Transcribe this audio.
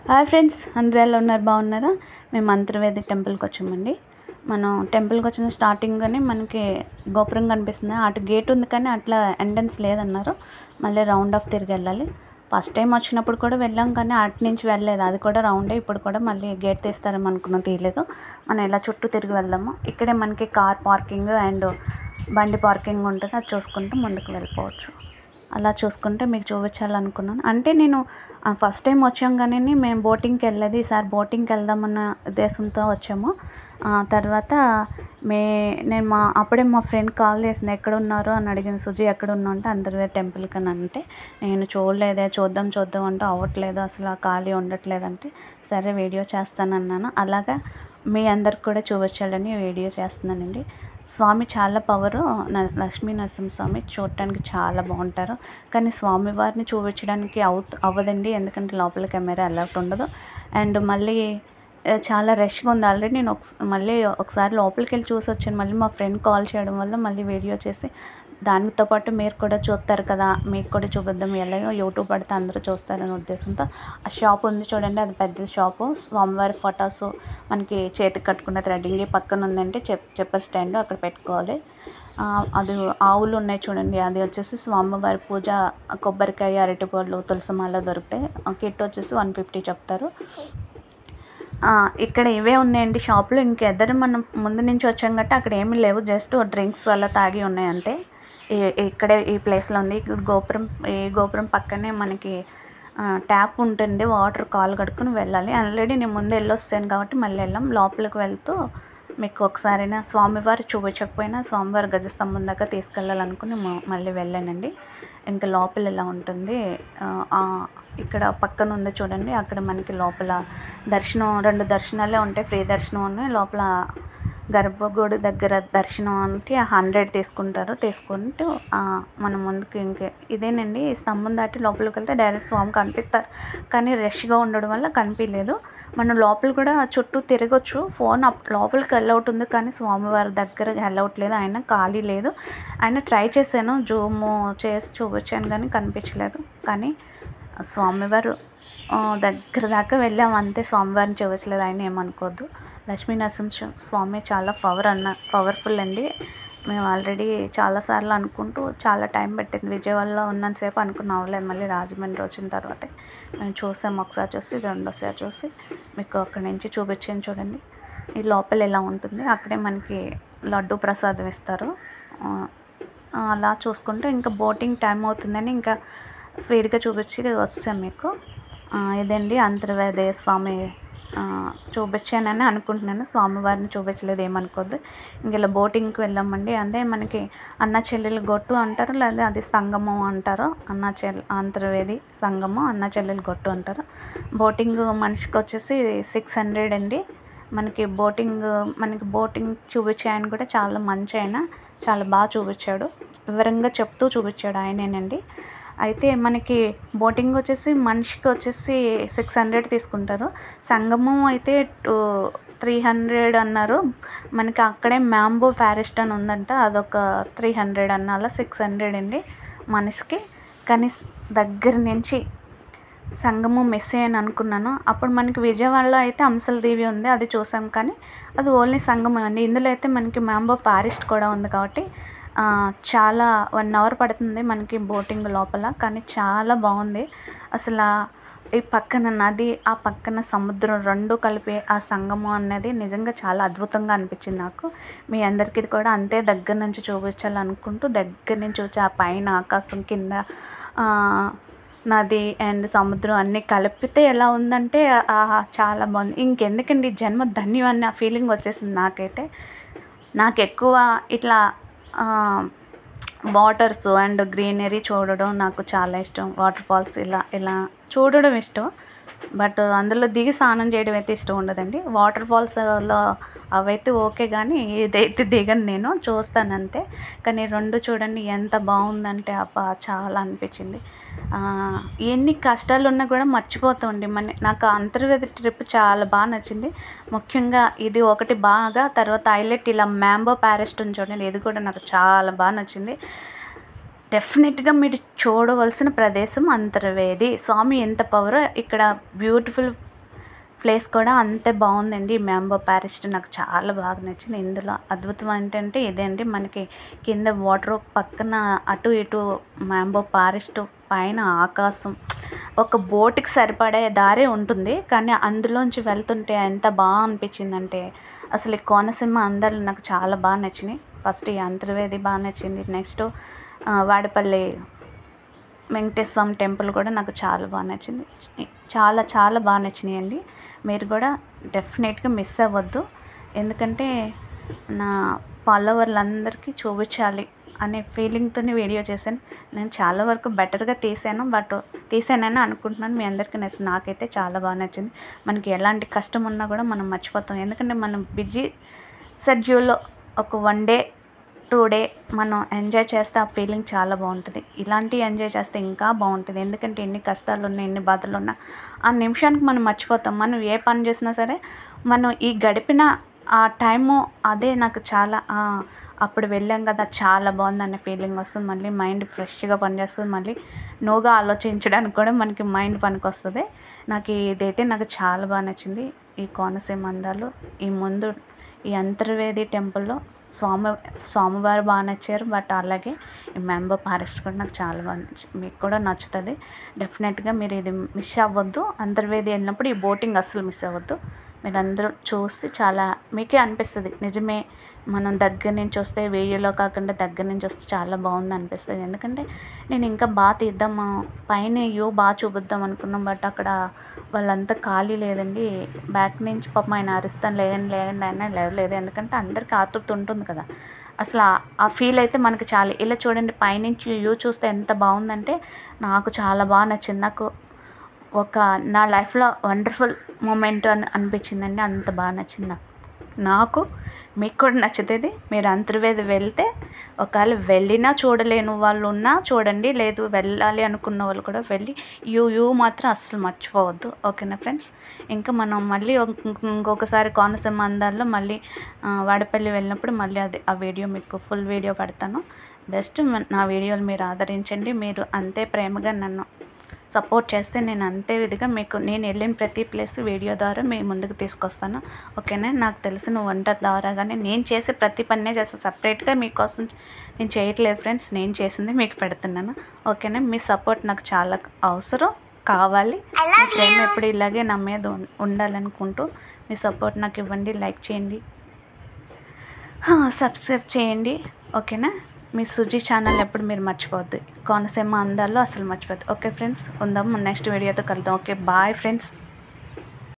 Hi friends, అందరూ ఎలా ఉన్నారు? బాగున్నారా? మేము అంతర్వేది టెంపుల్కి వచ్చామండి. మనం టెంపుల్కి వచ్చిన స్టార్టింగ్గానే మనకి గోపురం కనిపిస్తుంది. అటు గేట్ ఉంది కానీ అట్లా ఎంట్రన్స్ లేదన్నారు. మళ్ళీ రౌండ్ ఆఫ్ తిరిగి వెళ్ళాలి. ఫస్ట్ టైం వచ్చినప్పుడు కూడా వెళ్ళాం కానీ అటు నుంచి వెళ్ళలేదు. అది కూడా రౌండే. ఇప్పుడు కూడా మళ్ళీ గేట్ తీస్తారేమో అనుకున్నాం, తీయలేదు. మనం ఇలా చుట్టూ తిరిగి వెళ్దాము. ఇక్కడే మనకి కార్ పార్కింగ్ అండ్ బండి పార్కింగ్ ఉంటుంది. అది చూసుకుంటూ ముందుకు వెళ్ళిపోవచ్చు. అలా చూసుకుంటే మీకు చూపించాలనుకున్నాను. అంటే నేను ఫస్ట్ టైం వచ్చాం కానీ మేము బోటింగ్కి వెళ్ళలేదు. ఈసారి బోటింగ్కి వెళ్దామన్న ఉద్దేశంతో వచ్చాము. తర్వాత నేను అప్పుడే మా ఫ్రెండ్ కాల్ చేసింది, ఎక్కడ ఉన్నారు అని అడిగింది. సుజీ ఎక్కడ ఉన్నావు అంటే అంతర్వేది టెంపుల్కి అని అంటే, నేను చూడలేదే, చూద్దాం అంటే అవ్వట్లేదు, అసలు ఖాళీ ఉండట్లేదంటే సరే వీడియో చేస్తానన్నాను. అలాగా మీ అందరికి కూడా చూపించాలని వీడియో చేస్తున్నానండి. స్వామి చాలా పవరు. లక్ష్మీ నరసింహస్వామి చూడటానికి చాలా బాగుంటారు. కానీ స్వామివారిని చూపించడానికి అవ్వదండి, ఎందుకంటే లోపల కెమెరా అలౌట్ ఉండదు. అండ్ మళ్ళీ చాలా రష్గా ఉంది. ఆల్రెడీ నేను మళ్ళీ ఒకసారి లోపలికి వెళ్ళి చూసి వచ్చాను. మళ్ళీ మా ఫ్రెండ్ కాల్ చేయడం వల్ల మళ్ళీ వీడియో చేసి దానితో పాటు మీరు కూడా చూస్తారు కదా, మీకు కూడా చూపిద్దాం, ఎలాగో యూట్యూబ్ పడితే అందరూ చూస్తారనే ఉద్దేశంతో ఆ షాప్ ఉంది చూడండి, అది పెద్ద షాపు. స్వామివారి ఫొటోస్ మనకి చేతికి కట్టుకున్న థ్రెడ్డింగ్ పక్కన ఉందంటే చెప్పర్ స్టాండ్, అక్కడ పెట్టుకోవాలి. అది ఆవులు ఉన్నాయి చూడండి, అది వచ్చేసి స్వామివారి పూజ, కొబ్బరికాయ, అరటిపళ్ళు, తులసిమాల దొరుకుతాయి. కిట్ వచ్చేసి 150 చెప్తారు. ఇక్కడ ఇవే ఉన్నాయండి షాపులు. ఇంకెదరు మనం ముందు నుంచి వచ్చాం కాబట్టి అక్కడ ఏమీ లేవు, జస్ట్ డ్రింక్స్ అలా తాగి ఉన్నాయి అంతే. ఇక్కడే ఈ ప్లేస్లో ఉంది. ఈ గోపురం పక్కనే మనకి ట్యాప్ ఉంటుంది, వాటర్ కాలు కడుక్కుని వెళ్ళాలి. ఆల్రెడీ నేను ముందు వెళ్ళొస్తాను కాబట్టి మళ్ళీ వెళ్ళాం. లోపలికి వెళ్తూ మీకు ఒకసారైనా స్వామివారు చూపించకపోయినా స్వామివారి గజస్తంభం దాకా తీసుకెళ్ళాలనుకుని మళ్ళీ వెళ్ళానండి. ఇంకా లోపల ఎలా ఉంటుంది, ఇక్కడ పక్కన ఉంది చూడండి, అక్కడ మనకి లోపల దర్శనం 2 దర్శనాలే ఉంటాయి. ఫ్రీ దర్శనం ఉన్నాయి. లోపల గర్భగుడి దగ్గర దర్శనం అంటే 100 తీసుకుంటూ మన ముందుకు ఇదేనండి. ఈ స్తంభం దాటి లోపలికి వెళ్తే డైరెక్ట్ స్వామి కనిపిస్తారు. కానీ రష్గా ఉండడం వల్ల కనిపించలేదు. మనం లోపల కూడా చుట్టూ తిరగచ్చు. ఫోన్ లోపలికి వెళ్ళౌట్ ఉంది కానీ స్వామివారి దగ్గర వెళ్ళౌట్ లేదు. ఆయన ఖాళీ లేదు. ఆయన ట్రై చేశాను, జూమ్ చేసి చూపించాను కానీ కనిపించలేదు. కానీ స్వామివారు దగ్గర దాకా వెళ్ళాము అంతే, స్వామివారిని చూపించలేదు. ఆయన ఏమనుకోవద్దు. లక్ష్మీ నరసింహ స్వామి చాలా పవర్ఫుల్ అండి. మేము ఆల్రెడీ చాలాసార్లు అనుకుంటూ చాలా టైం పట్టింది. విజయవాడలో ఉన్నంతసేపు అనుకున్న అవ్వలేదు. మళ్ళీ రాజమండ్రి వచ్చిన తర్వాతే మేము చూసాము. ఒకసారి చూసి రెండోసారి చూసి మీకు అక్కడి నుంచి చూపించాను చూడండి. ఈ లోపల ఎలా ఉంటుంది, అక్కడే మనకి లడ్డు ప్రసాదం ఇస్తారు. అలా చూసుకుంటే ఇంకా బోటింగ్ టైం అవుతుందని ఇంకా స్పీడ్గా చూపించి వస్తాం మీకు. ఇదండి అంతర్వేది స్వామి చూపించానని అనుకుంటున్నాను. స్వామివారిని చూపించలేదు, ఏమనుకోద్దు. ఇంక ఇలా బోటింగ్కి వెళ్ళామండి. అంటే మనకి అన్న చెల్లెలు గొట్టు అంటారు, లేదా అది సంగమం అంటారు. అంతర్వేది సంగమం, అన్న చెల్లెలు గొట్టు అంటారు. బోటింగ్ మనిషికి వచ్చేసి 600 అండి. మనకి బోటింగ్ చూపించే ఆయన కూడా చాలా మంచి ఆయన, చాలా బాగా చూపించాడు. వివరంగా చెప్తూ చూపించాడు ఆయనేనండి. అయితే మనకి బోటింగ్ వచ్చేసి మనిషికి వచ్చేసి 600 తీసుకుంటారు. సంగమం అయితే 300 అన్నారు. మనకి అక్కడే మ్యాంబో ఫారెస్ట్ అని ఉందంట, అదొక 300 అన్నాల 600 అండి మనిషికి. కానీ దగ్గర నుంచి సంగమం మిస్ అయ్యాను అనుకున్నాను. అప్పుడు మనకి విజయవాడలో అయితే అంశల దీవి ఉంది, అది చూసాం. కానీ అది ఓన్లీ సంగమం అండి. ఇందులో అయితే మనకి మ్యాంబో ఫారెస్ట్ కూడా ఉంది కాబట్టి చాలా 1 అవర్ పడుతుంది మనకి బోటింగ్ లోపల. కానీ చాలా బాగుంది అసలు. ఈ పక్కన నది, ఆ పక్కన సముద్రం, 2 కలిపి ఆ సంగమం అనేది నిజంగా చాలా అద్భుతంగా అనిపించింది నాకు. మీ అందరికీ కూడా అంతే దగ్గర నుంచి చూపించాలనుకుంటూ దగ్గర నుంచి చూసి ఆ పైన ఆకాశం, కింద నది అండ్ సముద్రం అన్నీ కలిపితే ఎలా ఉందంటే చాలా బాగుంది. ఇంకెందుకండి జన్మ ధన్యం అన్న ఫీలింగ్ వచ్చేసింది నాకైతే. నాకు ఎక్కువ ఇట్లా వాటర్స్ అండ్ గ్రీనరీ చూడడం నాకు చాలా ఇష్టం. వాటర్ ఫాల్స్ ఇలా చూడడం ఇష్టం. బట్ అందులో దిగి స్నానం చేయడం అయితే ఇష్టం ఉండదండి. వాటర్ ఫాల్స్లో అవైతే ఓకే, కానీ ఇదైతే దిగను, నేను చూస్తాను అంతే. కానీ 2 చూడండి ఎంత బాగుందంటే చాలా అనిపించింది. ఎన్ని కష్టాలు ఉన్నా కూడా మర్చిపోతామండి. నాకు అంతర్వేది ట్రిప్ చాలా బాగా నచ్చింది. ముఖ్యంగా ఇది ఒకటి బాగా. తర్వాత హైలైట్ ఇలా మ్యాంబో ఫారెస్ట్ ఉంది చూడండి, ఇది కూడా నాకు చాలా బాగా నచ్చింది. డెఫినెట్గా మీరు చూడవలసిన ప్రదేశం అంతర్వేది. స్వామి ఎంత పవరో ఇక్కడ బ్యూటిఫుల్ ప్లేస్ కూడా అంతే బాగుందండి. మ్యాంబో ఫారెస్ట్ నాకు చాలా బాగా నచ్చింది. ఇందులో అద్భుతం ఏంటంటే ఇదే అండి, మనకి కింద వాటర్, పక్కన అటు ఇటు మ్యాంబో ఫారెస్ట్, పైన ఆకాశం, ఒక బోట్కి సరిపడే దారే ఉంటుంది. కానీ అందులోంచి వెళ్తుంటే ఎంత బాగా అనిపించిందంటే అసలు ఈ కోనసీమ అందాలు నాకు చాలా బాగా నచ్చినాయి. ఫస్ట్ ఈ అంతర్వేది బాగా నచ్చింది. నెక్స్ట్ వాడపల్లి వెంకటేశ్వర స్వామి టెంపుల్ కూడా నాకు చాలా బాగా నచ్చింది. చాలా చాలా బాగా నచ్చినాయండి. మీరు కూడా డెఫినెట్గా మిస్ అవ్వద్దు. ఎందుకంటే నా ఫాలోవర్లందరికీ చూపించాలి అనే ఫీలింగ్తోనే వీడియో చేశాను. నేను చాలా వరకు బెటర్గా తీసానని అనుకుంటున్నాను. మీ అందరికీ నచ్చింది. నాకైతే చాలా బాగా నచ్చింది. మనకి ఎలాంటి కష్టం ఉన్నా కూడా మనం మర్చిపోతాం. ఎందుకంటే మనం బిజీ షెడ్యూల్లో ఒక 1 డే 2 డే మనం ఎంజాయ్ చేస్తే ఆ ఫీలింగ్ చాలా బాగుంటుంది. ఇలాంటివి ఎంజాయ్ చేస్తే ఇంకా బాగుంటుంది. ఎందుకంటే ఎన్ని కష్టాలు ఉన్నా, ఎన్ని బాధలు ఉన్నా ఆ నిమిషానికి మనం మర్చిపోతాం. మనం ఏ పని చేసినా సరే మనం ఈ గడిపిన ఆ టైము అదే నాకు చాలా అప్పుడు వెళ్ళాం కదా, చాలా బాగుంది అనే ఫీలింగ్ వస్తుంది. మళ్ళీ మైండ్ ఫ్రెష్గా పనిచేస్తుంది. మళ్ళీ నోగా ఆలోచించడానికి కూడా మనకి మైండ్ పనికి వస్తుంది. నాకు ఇదైతే నాకు చాలా బాగా నచ్చింది. ఈ కోనసీమ అందాలు, ఈ అంతర్వేది టెంపుల్లో స్వామివారు బాగా నచ్చారు. బట్ అలాగే ఈ మ్యాంబో ఫారెస్ట్ కూడా నాకు చాలా బాగా నచ్చింది. మీకు కూడా నచ్చుతుంది డెఫినెట్గా. మీరు ఇది మిస్ అవ్వద్దు. అంతర్వేది వెళ్ళినప్పుడు ఈ బోటింగ్ అస్సలు మిస్ అవ్వద్దు. మీరు అందరూ చూస్తే చాలా మీకే అనిపిస్తుంది, నిజమే మనం దగ్గర నుంచి వస్తే వీడియోలో కాకుండా దగ్గర నుంచి వస్తే చాలా బాగుంది అనిపిస్తుంది. ఎందుకంటే నేను ఇంకా బాగా తీద్దాము, పైన వ్యూ బాగా చూపిద్దాం అనుకున్నాం. బట్ అక్కడ వాళ్ళంతా ఖాళీ లేదండి. బ్యాక్ నుంచి పాపం ఆయన అరుస్తాను లేదండి అయినా లేవలేదు. ఎందుకంటే అందరికీ ఆతృత ఉంటుంది కదా. అసలు ఆ ఫీల్ అయితే మనకి చాలా. ఇలా చూడండి, పైనుంచి వ్యూ చూస్తే ఎంత బాగుందంటే నాకు చాలా బాగా నచ్చింది. నాకు నా లైఫ్లో వండర్ఫుల్ మూమెంట్ అనిపించిందండి. అంత బాగా నచ్చింది నాకు. మీకు కూడా నచ్చుతుంది. మీరు అంతర్వేది వెళ్తే, ఒకవేళ వెళ్ళినా చూడలేని వాళ్ళు ఉన్నా చూడండి, లేదు వెళ్ళాలి అనుకున్న వాళ్ళు కూడా వెళ్ళి యూ మాత్రం అస్సలు మర్చిపోవద్దు. ఓకేనా ఫ్రెండ్స్? ఇంకా మనం మళ్ళీ ఇంకొకసారి కోనసీమ అందాల్లో మళ్ళీ వాడపల్లి వెళ్ళినప్పుడు మళ్ళీ ఆ వీడియో మీకు ఫుల్ వీడియో పెడతాను. బెస్ట్ నా వీడియోలు మీరు ఆదరించండి. మీరు అంతే ప్రేమగా నన్ను సపోర్ట్ చేస్తే నేను అంతే విధిగా మీకు నేను వెళ్ళిన ప్రతి ప్లేస్ వీడియో ద్వారా మీ ముందుకు తీసుకొస్తాను. ఓకేనా? నాకు తెలిసిన వంట ద్వారా కానీ నేను చేసే ప్రతి పనే చేస్తాను. సపరేట్గా మీకోసం నేను చేయట్లేదు ఫ్రెండ్స్. నేను చేసింది మీకు పెడుతున్నాను. ఓకేనా? మీ సపోర్ట్ నాకు చాలా అవసరం, కావాలి. మీ ప్రేమ ఎప్పుడు ఇలాగే నా మీద ఉండాలనుకుంటూ మీ సపోర్ట్ నాకు ఇవ్వండి. లైక్ చేయండి, సబ్స్క్రైబ్ చేయండి. ఓకేనా? మీ సుజీ ఛానల్ ఎప్పుడు మీరు మర్చిపోవద్దు. కోనసీమ అందాల్లో అసలు మర్చిపోవద్దు. ఓకే ఫ్రెండ్స్, ఉందాం నెక్స్ట్ వీడియోతో కలుద్దాం. Okay, bye friends.